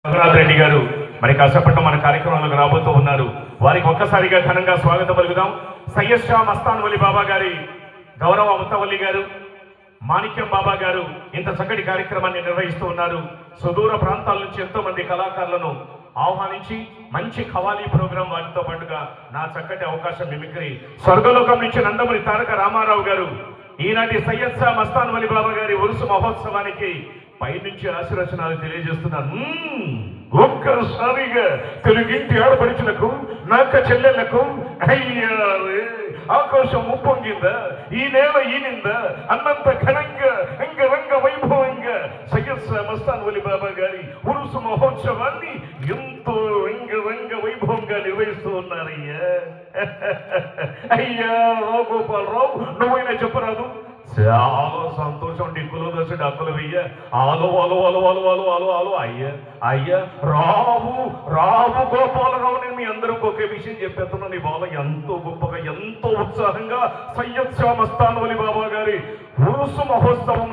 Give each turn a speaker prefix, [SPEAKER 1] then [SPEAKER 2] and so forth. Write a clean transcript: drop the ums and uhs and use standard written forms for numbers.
[SPEAKER 1] రఘునాథ్ రెడ్డి గారు మరి కాసేపట్లో మన కార్యక్రమంలోకి రాబోతూ ఉన్నారు. వారికి ఒక్కసారిగా ఘనంగా స్వాగతం పలుకుదాం. సయ్యద్ షా మస్తాన్ వలి బాబా గారి గౌరవ ముత్తవల్లి గారు, మాణిక్యం బాబా గారు ఇంత చక్కటి కార్యక్రమాన్ని నిర్వహిస్తూ ఉన్నారు. సుదూర ప్రాంతాల నుంచి ఎంతో మంది కళాకారులను ఆహ్వానించి మంచి ఖవాలీ ప్రోగ్రాం వాటితో పాటుగా నా చక్కటి అవకాశం మిమిక్రీ స్వర్గలోకం నుంచి నందమూరి తారక రామారావు గారు ఈనాటి సయ్యద్ షా మస్తాన్ వలి బాబా గారి ఉరుసు మహోత్సవానికి పైనుంచి ఆశీర్వచనాలు తెలియజేస్తున్నారు. ఒక్కసారిగా తెలుగింటి ఆడపడుచులకు నాక చెల్లెళ్లకు అయ్యారు ఆకాశం ఉప్పొంగిందా, ఈ నేల ఈనిందా అన్నంత ఘనంగా అంగరంగ వైభవంగా సయ్యద్ షా మస్తాన్ వలి బాబా గారి ఉరుసు మహోత్సవాన్ని ఎంతో రంగరంగ వైభవంగా నిర్వహిస్తూ ఉన్నారయ్యా. అయ్యా రావుగోపాలరావు, నువ్వైనా చెప్పరాదు. చాలా సంతోషం. డిక్కులు దోశ డక్కులు వెయ్య ఆలు అలు అలు అలు అలు అలు అలు అయ్యా అయ్యా రావు గోపాలరావు, నేను మీ అందరికి ఒకే విషయం చెప్పేస్తున్నాను. ఇవాళ ఎంతో గొప్పగా ఎంతో ఉత్సాహంగా సయ్యద్ షా మస్తాన్ వలి బాబా గారి ఉరుసు మహోత్సవం